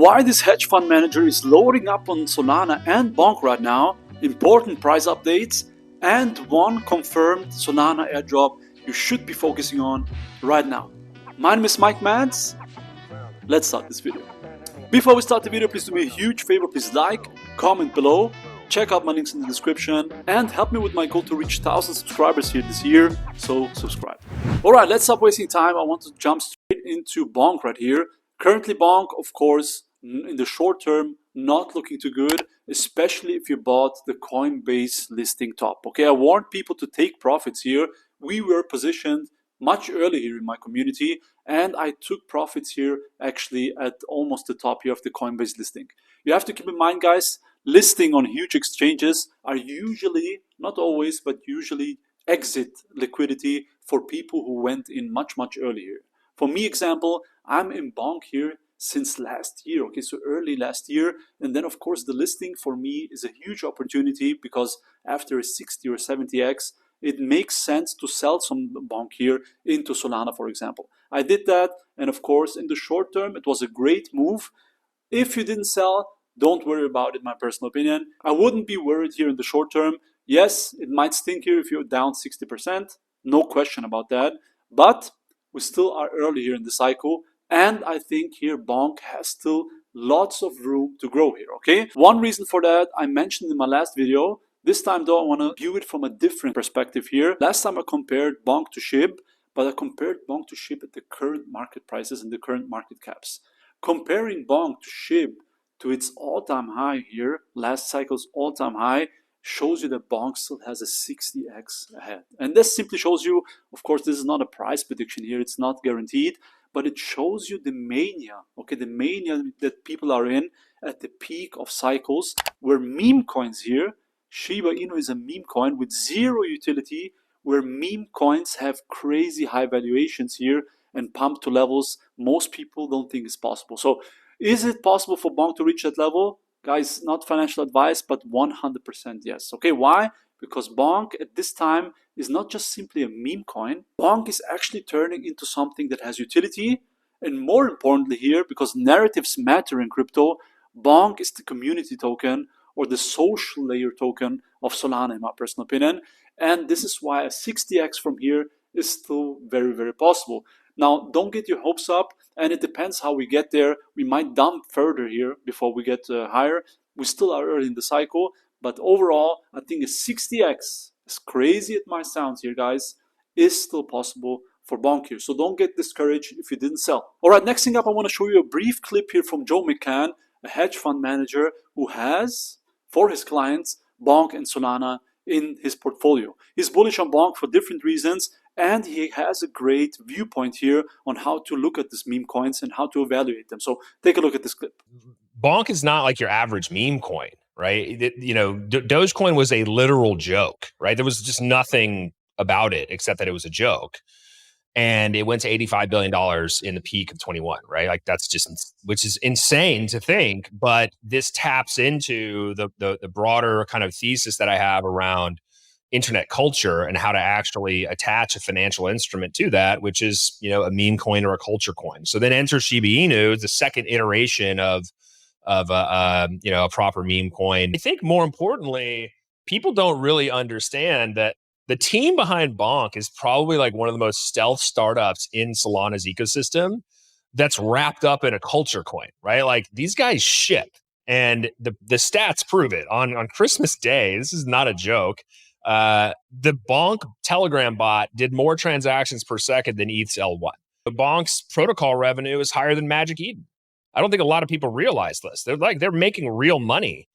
Why this hedge fund manager is loading up on Solana and BONK right now, important price updates, and one confirmed Solana airdrop you should be focusing on right now. My name is mikemadz. Let's start this video. Before we start the video, please do me a huge favor. Please like, comment below, check out my links in the description, and help me with my goal to reach 1,000 subscribers here this year, so subscribe. Alright, let's stop wasting time. I want to jump straight into BONK right here. Currently BONK, of course, in the short term, not looking too good, especially if you bought the Coinbase listing top. Okay, I warned people to take profits here. We were positioned much earlier here in my community, and I took profits here actually at almost the top here of the Coinbase listing. You have to keep in mind, guys, listing on huge exchanges are usually, not always, but usually exit liquidity for people who went in much earlier. For me, example, I'm in BONK here since last year, okay, so early last year, and then of course the listing for me is a huge opportunity because after a 60 or 70x, it makes sense to sell some BONK here into Solana, for example. I did that, and of course in the short term it was a great move. If you didn't sell, don't worry about it, my personal opinion. I wouldn't be worried here in the short term. Yes, it might stink here if you're down 60%, no question about that, but we still are early here in the cycle. And I think here BONK has still lots of room to grow here, okay? One reason for that I mentioned in my last video. This time though, I want to view it from a different perspective here. Last time I compared BONK to SHIB, but I compared BONK to SHIB at the current market prices and the current market caps. Comparing BONK to SHIB to its all-time high here, last cycle's all-time high, shows you that BONK still has a 60x ahead. And this simply shows you, of course, this is not a price prediction here, it's not guaranteed, but it shows you the mania, okay, the mania that people are in at the peak of cycles, where meme coins here, Shiba Inu is a meme coin with zero utility, where meme coins have crazy high valuations here and pump to levels most people don't think is possible. So is it possible for BONK to reach that level? Guys, not financial advice, but 100% yes. Okay, why? Because BONK at this time is not just simply a meme coin. BONK is actually turning into something that has utility, and more importantly here, because narratives matter in crypto, BONK is the community token or the social layer token of Solana, in my personal opinion. And this is why a 60x from here is still very possible. Now, don't get your hopes up, and it depends how we get there. We might dump further here before we get higher. We still are early in the cycle, but overall, I think a 60x, as crazy it might sound here, guys, is still possible for BONK here. So don't get discouraged if you didn't sell. All right, next thing up, I want to show you a brief clip here from Joe McCann, a hedge fund manager who has, for his clients, BONK and Solana in his portfolio. He's bullish on BONK for different reasons, and he has a great viewpoint here on how to look at these meme coins and how to evaluate them. So take a look at this clip. BONK is not like your average meme coin, right? Dogecoin was a literal joke, right? There was just nothing about it except that it was a joke. And it went to $85 billion in the peak of 21, right? Like that's just, which is insane to think, but this taps into the broader kind of thesis that I have around internet culture and how to actually attach a financial instrument to that, which is, a meme coin or a culture coin. So then enter Shiba Inu, the second iteration of a proper meme coin. I think more importantly, people don't really understand that the team behind BONK is probably like one of the most stealth startups in Solana's ecosystem that's wrapped up in a culture coin, right? Like these guys ship, and the stats prove it. On Christmas Day, this is not a joke, the BONK Telegram bot did more transactions per second than ETH's L1. The BONK's protocol revenue is higher than Magic Eden. I don't think a lot of people realize this. They're making real money,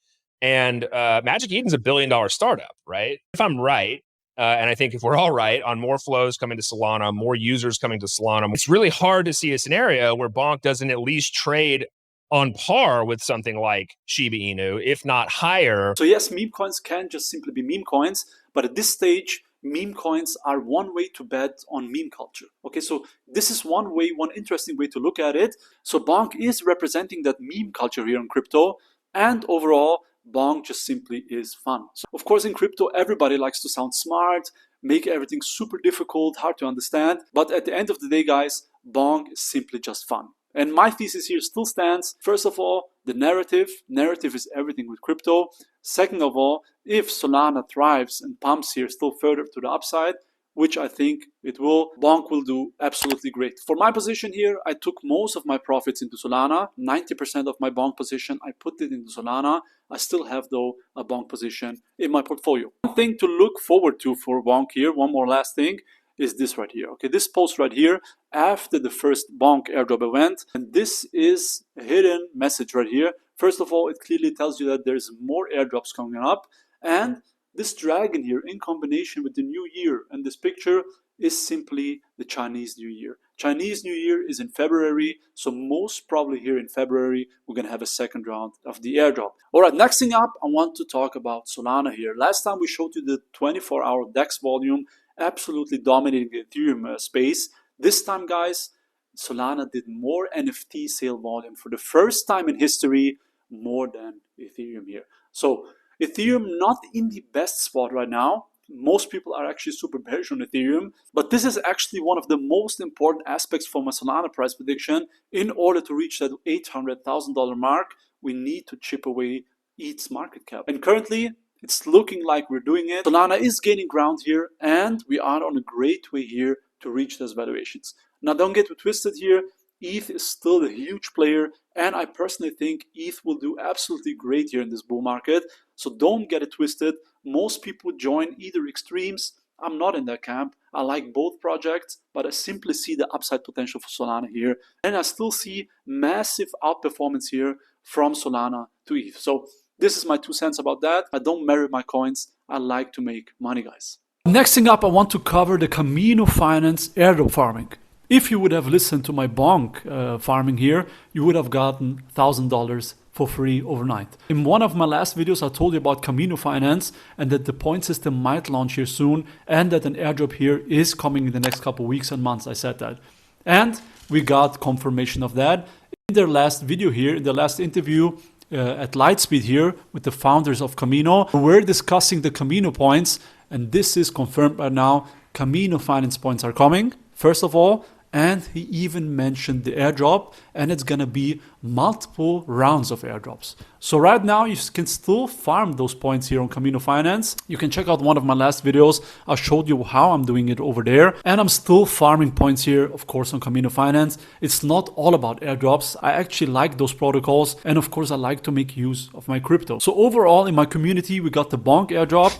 and Magic Eden's a $1 billion startup, right? If I'm right, and I think if we're all right on more flows coming to Solana, more users coming to Solana, it's really hard to see a scenario where BONK doesn't at least trade on par with something like Shiba Inu, if not higher. So yes, meme coins can just simply be meme coins, but at this stage, meme coins are one way to bet on meme culture. Okay, so this is one interesting way to look at it. So BONK is representing that meme culture here in crypto, and overall, BONK just simply is fun. So of course, in crypto, everybody likes to sound smart, make everything super difficult, hard to understand. But at the end of the day, guys, BONK is simply just fun. And my thesis here still stands. First of all, the narrative is everything with crypto. Second of all, if Solana thrives and pumps here still further to the upside, which I think it will, BONK will do absolutely great. For my position here, I took most of my profits into Solana. 90% of my BONK position, I put it into Solana. I still have, though, a BONK position in my portfolio. One thing to look forward to for BONK here, one more last thing, is this right here. Okay, this post right here after the first BONK airdrop event, and this is a hidden message right here. First of all, it clearly tells you that there's more airdrops coming up, and this dragon here in combination with the new year and this picture is simply the Chinese New Year. Chinese New Year is in February, so most probably here in February we're gonna have a second round of the airdrop. All right, next thing up, I want to talk about Solana here. Last time we showed you the 24-hour DEX volume absolutely dominating the Ethereum space. This time, guys, Solana did more NFT sale volume for the first time in history, more than Ethereum here. So Ethereum not in the best spot right now. Most people are actually super bearish on Ethereum, but this is actually one of the most important aspects for my Solana price prediction. In order to reach that $800,000 mark, we need to chip away ETH's market cap. And currently, it's looking like we're doing it. Solana is gaining ground here, and we are on a great way here to reach those valuations. Now, don't get too twisted here. ETH is still a huge player, and I personally think ETH will do absolutely great here in this bull market. So don't get it twisted. Most people join either extremes. I'm not in that camp. I like both projects, but I simply see the upside potential for Solana here. And I still see massive outperformance here from Solana to ETH. So this is my 2 cents about that. I don't merit my coins. I like to make money, guys. Next thing up, I want to cover the Kamino Finance airdrop farming. If you would have listened to my BONK farming here, you would have gotten $1,000 for free overnight. In one of my last videos, I told you about Kamino Finance and that the point system might launch here soon and that an airdrop here is coming in the next couple weeks and months. I said that. And we got confirmation of that. In their last video here, in the last interview at Lightspeed here with the founders of Kamino, we're discussing the Kamino points, and this is confirmed right now. Kamino Finance points are coming, first of all. And he even mentioned the airdrop, and it's gonna be multiple rounds of airdrops. So right now you can still farm those points here on Kamino Finance. You can check out one of my last videos. I showed you how I'm doing it over there. And I'm still farming points here, of course, on Kamino Finance. It's not all about airdrops. I actually like those protocols. And of course, I like to make use of my crypto. So overall, in my community, we got the BONK airdrop.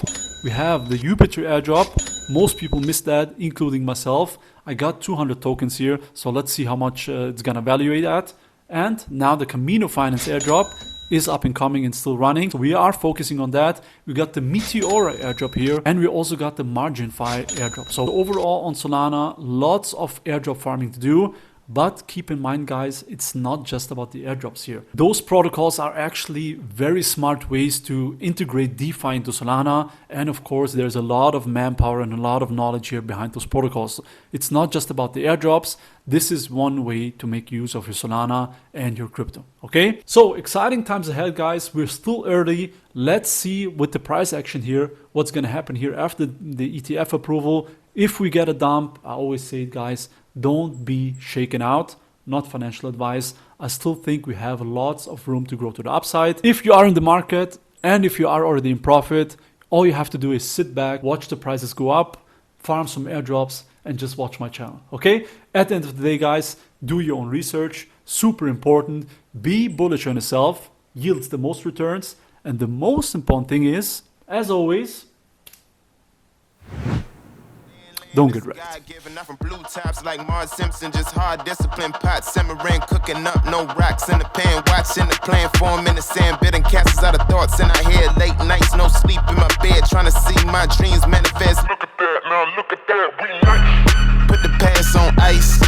We have the Jupiter airdrop. Most people missed that, including myself. I got 200 tokens here, so let's see how much it's gonna evaluate at. And now the Kamino Finance airdrop is up and coming and still running. So we are focusing on that. We got the Meteora airdrop here, and we also got the MarginFi airdrop. So overall on Solana, lots of airdrop farming to do. But keep in mind, guys, it's not just about the airdrops here. Those protocols are actually very smart ways to integrate DeFi into Solana. And of course, there's a lot of manpower and a lot of knowledge here behind those protocols. It's not just about the airdrops. This is one way to make use of your Solana and your crypto. Okay, so exciting times ahead, guys. We're still early. Let's see with the price action here, what's going to happen here after the ETF approval. If we get a dump, I always say it, guys, don't be shaken out. Not financial advice. I still think we have lots of room to grow to the upside. If you are in the market and if you are already in profit, all you have to do is sit back, watch the prices go up, farm some airdrops, and just watch my channel. Okay? At the end of the day, guys, do your own research. Super important. Be bullish on yourself. Yields the most returns. And the most important thing is, as always, don't get wrecked. Giving up from blue tops like Mars Simpson, just hard discipline, pot simmering, cooking up, no rocks in the pan, watching the plan form in the sand, bidding castles out of thoughts in our head, late nights, no sleep in my bed, trying to see my dreams